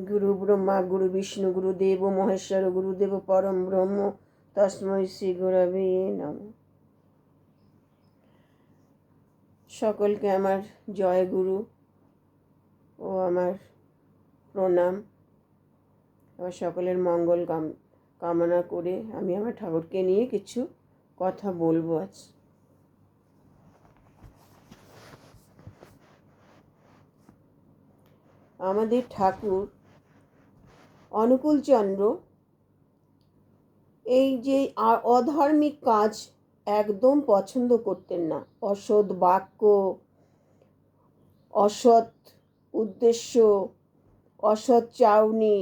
গুরু ব্রহ্মা গুরু বিষ্ণু গুরুদেব মহেশ্বর গুরুদেব পরম ব্রহ্ম তস্মৈ শ্রী গুরবে নমঃ। সকলকে আমার জয় গুরু ও আমার প্রণাম। আবার সকলের মঙ্গল কামনা করে আমি আমার ঠাকুরকে নিয়ে কিছু কথা বলবো আজ। আমাদের ঠাকুর অনুকূলচন্দ্র এই যে অধার্মিক কাজ একদম পছন্দ করতেন না। অসৎ বাক্য, অসৎ উদ্দেশ্য, অসৎ চাউনি,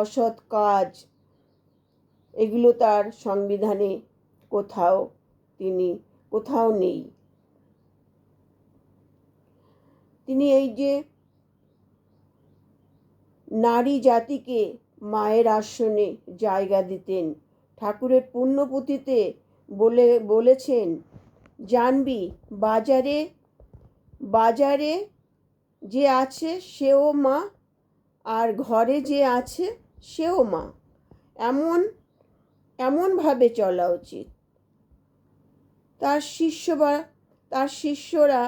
অসৎ কাজ, এগুলো তার সংবিধানে কোথাও নেই। তিনি এই যে নারী জাতিকে মায়ের আসনে জায়গা দিতেন, ঠাকুরের পুণ্যপুঁথিতে বলেছেন, জানবি বাজারে যে আছে সেও মা, আর ঘরে যে আছে সেও মা। এমনভাবে চলা উচিত। তার শিষ্যরা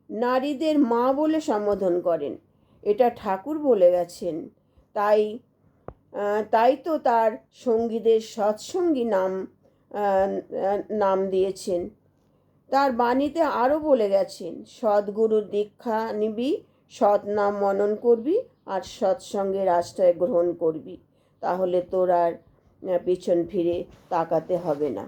নারীদের মা বলে সম্বোধন করেন। এটা ঠাকুর বলে গেছেন। তাই তো তার সঙ্গীদের সৎসঙ্গী নাম দিয়েছেন। তার বাণীতে আরও বলে গেছেন, সদ্গুরুর দীক্ষা নিবি, সৎ নাম মনন করবি, আর সৎসঙ্গের আশ্রয় গ্রহণ করবি, তাহলে তোর আর পিছন ফিরে তাকাতে হবে না।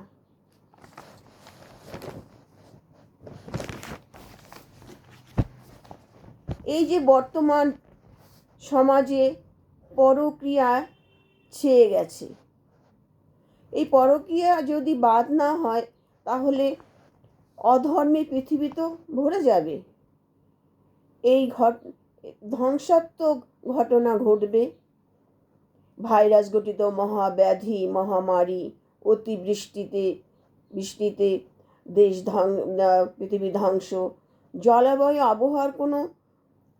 এই যে বর্তমান সমাজে পরক্রিয়া ছেয়ে গেছে, এই পরক্রিয়া যদি বাদ না হয় তাহলে অধর্মের পৃথিবী তো ভরে যাবে। এই ধ্বংসাত্মক ঘটনা ঘটবে। ভাইরাস ঘটিত মহাব্যাধি, মহামারী, অতিবৃষ্টিতে পৃথিবী ধ্বংস, জলবায়ু আবহাওয়ার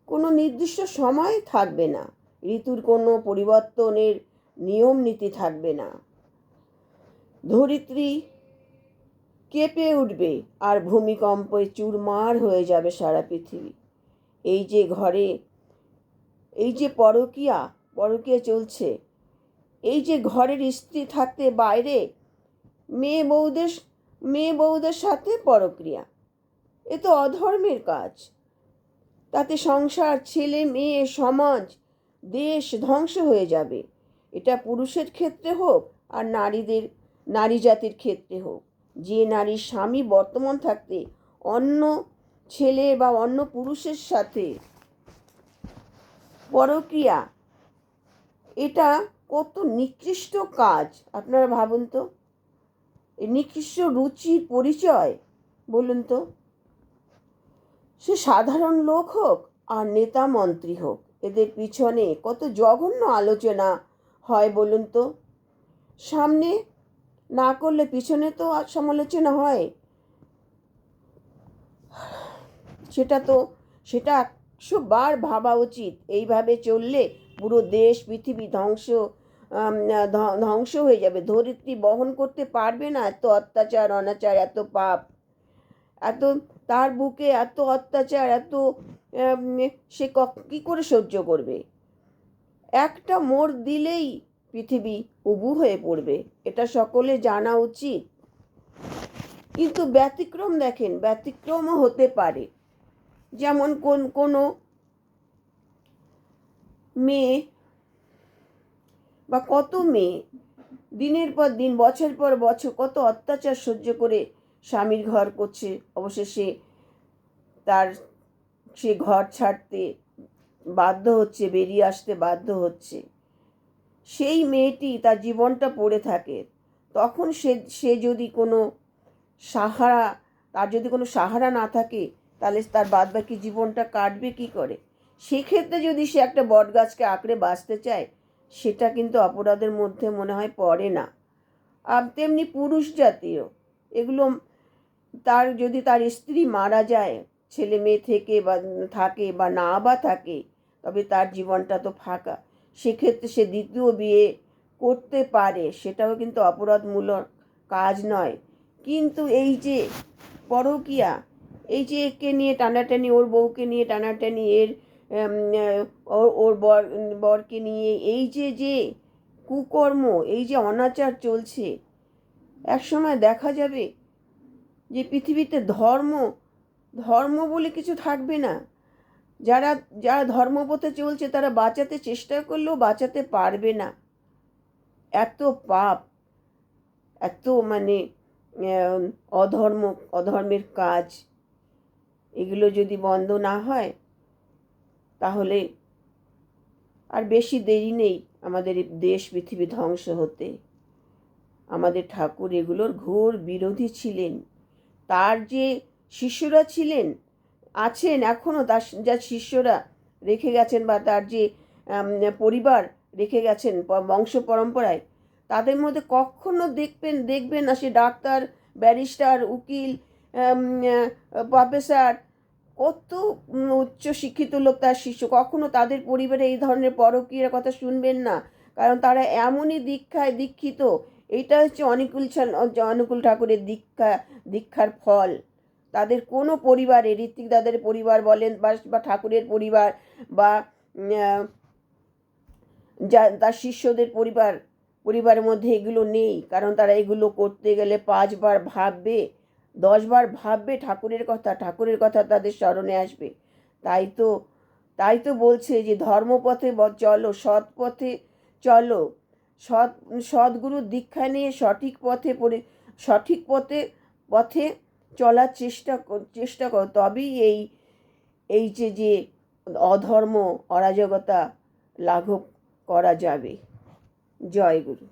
কোনো নির্দিষ্ট সময় থাকবে না, ঋতুর কোনো পরিবর্তনের নিয়ম নীতি থাকবে না, ধরিত্রী কেঁপে উঠবে আর ভূমিকম্পে চুরমার হয়ে যাবে সারা পৃথিবী। এই যে পরকীয়া চলছে, এই যে ঘরের স্ত্রী থাকতে বাইরে মেয়ে বউদের সাথে পরক্রিয়া, এ তো অধর্মের কাজ। তাতে সংসার, ছেলে মেয়ে, সমাজ, দেশ ধ্বংস হয়ে যাবে। এটা পুরুষের ক্ষেত্রে হোক আর নারী জাতির ক্ষেত্রে হোক। যে নারীর স্বামী বর্তমান থাকতে অন্য ছেলে বা অন্য পুরুষের সাথে পরক্রিয়া, এটা কত নিকৃষ্ট কাজ আপনারা ভাবুন তো। এই নিকৃষ্ট রুচির পরিচয় বলুন তো। সে সাধারণ লোক হোক আর নেতা মন্ত্রী হোক, এদের পিছনে কত জঘন্য আলোচনা হয় বলুন তো। সামনে না করলে পিছনে তো সমালোচনা হয়। সেটা 100 বার ভাবা উচিত। এইভাবে চললে পুরো দেশ পৃথিবী ধ্বংস হয়ে যাবে। ধরিত্রী বহন করতে পারবে না এত অত্যাচার, অনাচার, এত পাপ, তার বুকে এত অত্যাচার, সে কি করে সহ্য করবে? একটা মোড় দিলেই পৃথিবী উবু হয়ে পড়বে, এটা সকলে জানা উচিত। কিন্তু ব্যতিক্রম দেখেন, ব্যতিক্রমও হতে পারে। যেমন কোনো মেয়ে বা কত মেয়ে দিনের পর দিন, বছর পর বছর কত অত্যাচার সহ্য করে স্বামীর ঘর করছে, অবশেষে সে ঘর ছাড়তে বাধ্য হচ্ছে, বেরিয়ে আসতে বাধ্য হচ্ছে। সেই মেয়েটি তার জীবনটা পড়ে থাকে, তখন সে যদি তার যদি কোনো সাহারা না থাকে, তাহলে তার বাদবাকি জীবনটা কাটবে কি করে? সেক্ষেত্রে যদি সে একটা বট গাছকে আঁকড়ে বাঁচতে চায়, সেটা কিন্তু অপরাধের মধ্যে মনে হয় পড়ে না। আর তেমনি পুরুষ জাতীয় এগুলো, যদি তার স্ত্রী মারা যায়, ছেলে মেয়ে থাকে বা না থাকে, তবে তার জীবনটা তো ফাঁকা। সেক্ষেত্রে সে দ্বিতীয় বিয়ে করতে পারে, সেটাও কিন্তু অপরাধমূলক কাজ নয়। কিন্তু এই যে পরকীয়া, এই যে একে নিয়ে টানাটানি, ওর বউকে নিয়ে টানাটানি, এর ওর বরকে নিয়ে এই যে যে কুকর্ম, এই যে অনাচার চলছে, একসময় দেখা যাবে যে পৃথিবীতে ধর্ম ধর্ম বলে কিছু থাকবে না। যারা যারা ধর্মপথে চলছে তারা বাঁচাতে চেষ্টা করলেও বাঁচাতে পারবে না। এত পাপ, এত মানে অধর্মের কাজ, এগুলো যদি বন্ধ না হয় তাহলে আর বেশি দেরি নেই আমাদের দেশ পৃথিবী ধ্বংস হতে। আমাদের ঠাকুর এগুলোর ঘোর বিরোধী ছিলেন। তার যে শিষ্যরা ছিলেন, আছেন এখনও, তার যা শিষ্যরা রেখে গেছেন বা তার যে পরিবার রেখে গেছেন বংশ পরম্পরায়, তাদের মধ্যে কখনো দেখবেন না সে ডাক্তার, ব্যারিস্টার, উকিল, প্রফেসর, কত উচ্চ শিক্ষিত লোক তার শিষ্য, কখনো তাদের পরিবারে এই ধরনের পরকীয়ার কথা শুনবেন না। কারণ তারা এমনই দীক্ষিত। এইটা হচ্ছে অনুকূল ঠাকুরের দীক্ষার ফল। তাদের কোনো পরিবারে, ঋত্বিক দাদের পরিবার বলেন বা ঠাকুরের পরিবার বা যা তার শিষ্যদের পরিবারের মধ্যে এগুলো নেই। কারণ তারা এগুলো করতে গেলে 5 বার ভাববে, 10 বার ভাববে ঠাকুরের কথা তাদের স্মরণে আসবে। তাই তো বলছে যে ধর্মপথে চলো, সৎ পথে চলো, সদ্গুরুর দীক্ষা নিয়ে সঠিক পথে চলার চেষ্টা করো, তবেই এই যে অধর্ম, অরাজকতা লাঘব করা যাবে। জয় গুরু।